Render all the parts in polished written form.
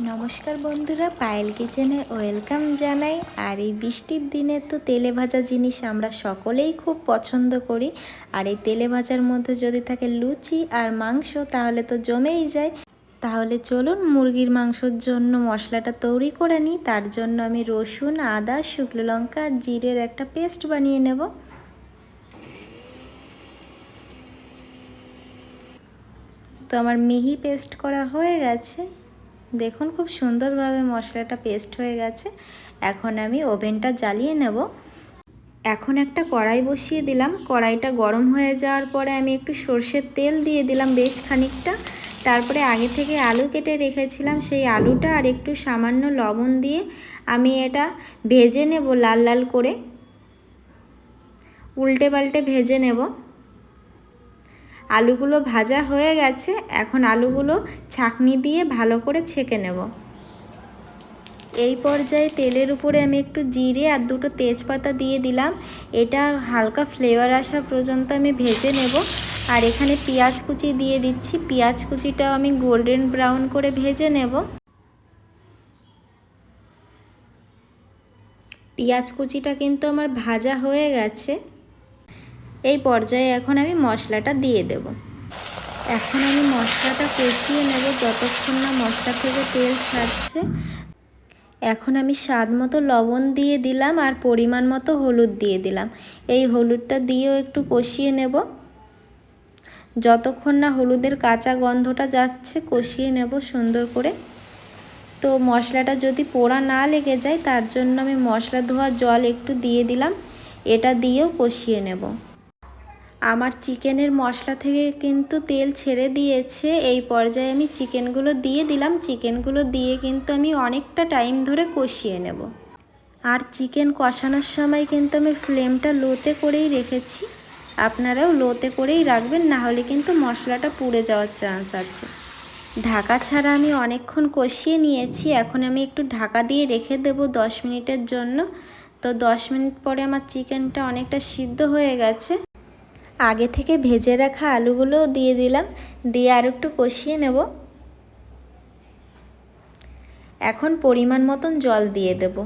নমস্কার বন্ধুরা, পায়েল কিচেনে ওয়েলকাম জানাই। আর এই বৃষ্টির দিনে তো তেলে ভাজা জিনিস আমরা সকলেই খুব পছন্দ করি। আর এই তেলে ভাজার মধ্যে যদি থাকে লুচি আর মাংস তাহলে তো জমেই যায়। তাহলে চলুন মুরগির মাংসর জন্য মশলাটা তৈরি করে নিই। তার জন্য আমি রসুন, আদা, শুকনো লঙ্কা আর জিরের একটা পেস্ট বানিয়ে নেব। তো আমার মিহি পেস্ট করা হয়ে গেছে, দেখুন খুব সুন্দরভাবে মশলাটা পেস্ট হয়ে গেছে। এখন আমি ওভেনটা জ্বালিয়ে নেব। এখন একটা কড়াই বসিয়ে দিলাম। কড়াইটা গরম হয়ে যাওয়ার পরে আমি একটু সর্ষের তেল দিয়ে দিলাম বেশ খানিকটা। তারপরে আগে থেকে আলু কেটে রেখেছিলাম, সেই আলুটা আর একটু সামান্য লবণ দিয়ে আমি এটা ভেজে নেব লাল লাল করে, উল্টে পাল্টে ভেজে নেব। আলুগুলো ভাজা হয়ে গেছে, এখন আলুগুলো ছাঁকনি দিয়ে ভালো করে ছেঁকে নেব। এই পর্যায়ে তেলের উপরে আমি একটু জিরে আর দুটো তেজপাতা দিয়ে দিলাম। এটা হালকা ফ্লেভার আসা পর্যন্ত আমি ভেজে নেব। আর এখানে পেঁয়াজ কুচি দিয়ে দিচ্ছি, পেঁয়াজ কুচিটাও আমি গোল্ডেন ব্রাউন করে ভেজে নেব। পেঁয়াজ কুচিটা কিন্তু আমার ভাজা হয়ে গেছে। এই পর্যায়ে এখন আমি মশলাটা দিয়ে দেব। এখন আমি মশলাটা কষিয়ে নেব যতক্ষণ না মশলা থেকে তেল ছাড়ছে। এখন আমি স্বাদ মতো লবণ দিয়ে দিলাম আর পরিমাণ মতো হলুদ দিয়ে দিলাম। এই হলুদটা দিয়েও একটু কষিয়ে নেব যতক্ষণ না হলুদের কাঁচা গন্ধটা যাচ্ছে, কষিয়ে নেব সুন্দর করে। তো মশলাটা যদি পোড়া না লেগে যায় তার জন্য আমি মশলা ধোয়া জল একটু দিয়ে দিলাম, এটা দিয়েও কষিয়ে নেব। আমার চিকেনের মশলা থেকে কিন্তু তেল ছেড়ে দিয়েছে। এই পর্যায়ে আমি চিকেনগুলো দিয়ে দিলাম। চিকেনগুলো দিয়ে কিন্তু আমি অনেকটা টাইম ধরে কষিয়ে নেব। আর চিকেন কষানোর সময় কিন্তু আমি ফ্লেমটা লোতে করেই রেখেছি, আপনারাও লোতে করেই রাখবেন, না হলে কিন্তু মশলাটা পুড়ে যাওয়ার চান্স আছে। ঢাকা ছাড়া আমি অনেকক্ষণ কষিয়ে নিয়েছি। এখন আমি একটু ঢাকা দিয়ে রেখে দেব 10 মিনিটের জন্য। তো 10 মিনিট পরে আমার চিকেনটা অনেকটা সিদ্ধ হয়ে গেছে। আগে থেকে ভেজে রাখা আলুগুলোও দিয়ে দিলাম, দিয়ে আর একটু কষিয়ে নেব। এখন পরিমাণ মতন জল দিয়ে দেব।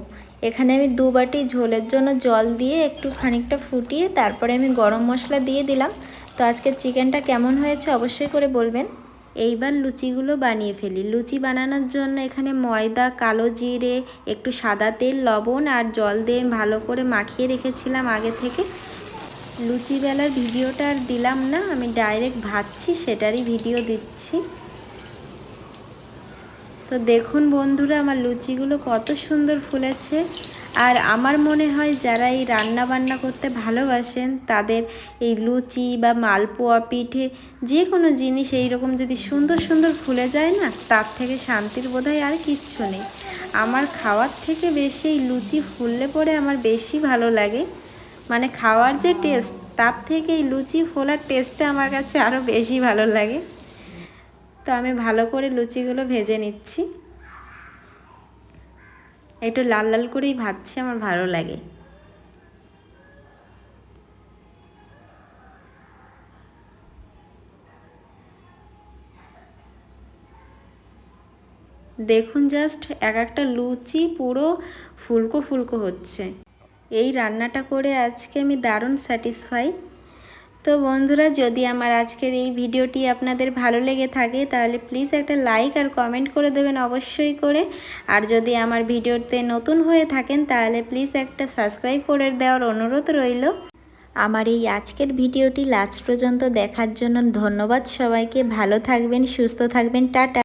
এখানে আমি 2 বাটি ঝোলের জন্য জল দিয়ে একটু খানিকটা ফুটিয়ে তারপরে আমি গরম মশলা দিয়ে দিলাম। তো আজকের চিকেনটা কেমন হয়েছে অবশ্যই করে বলবেন। এইবার লুচিগুলো বানিয়ে ফেলি। লুচি বানানোর জন্য এখানে ময়দা, কালো জিরে, একটু সাদা তেল, লবণ আর জল দিয়ে ভালো করে মাখিয়ে রেখেছিলাম আগে থেকে। লুচি বেলার ভিডিওটা আর দিলাম না, আমি ডাইরেক্ট ভাজছি সেটারই ভিডিও দিচ্ছি। তো দেখুন বন্ধুরা, আমার লুচিগুলো কত সুন্দর ফুলেছে। আর আমার মনে হয় যারা এই রান্না বান্না করতে ভালোবাসেন তাদের এই লুচি বা মালপোয়া, পিঠে, যে কোনো জিনিস এইরকম যদি সুন্দর সুন্দর ফুলে যায় না, তার থেকে শান্তির বোধহয় আর কিচ্ছু নেই। আমার খাওয়ার থেকে বেশি এই লুচি ফুললে পরে আমার বেশি ভালো লাগে। মানে খাওয়ার যে টেস্ট, তার থেকে এই লুচি ফোলার টেস্টটা আমার কাছে আরও বেশি ভালো লাগে। তো আমি ভালো করে লুচিগুলো ভেজে নিচ্ছি, একটু লাল লাল করেই ভাজছি, আমার ভালো লাগে। দেখুন জাস্ট এক একটা লুচি পুরো ফুলকো ফুলকো হচ্ছে। এই রান্নাটা করে আজকে আমি দারুণ স্যাটিসফাই। তো বন্ধুরা, যদি আমার আজকের এই ভিডিওটি আপনাদের ভালো লেগে থাকে তাহলে প্লিজ একটা লাইক আর কমেন্ট করে দেবেন অবশ্যই করে। আর যদি আমার ভিডিওতে নতুন হয়ে থাকেন তাহলে প্লিজ একটা সাবস্ক্রাইব করে দেওয়ার অনুরোধ রইল। আমার এই আজকের ভিডিওটি লাস্ট পর্যন্ত দেখার জন্য ধন্যবাদ সবাইকে। ভালো থাকবেন, সুস্থ থাকবেন, টাটা।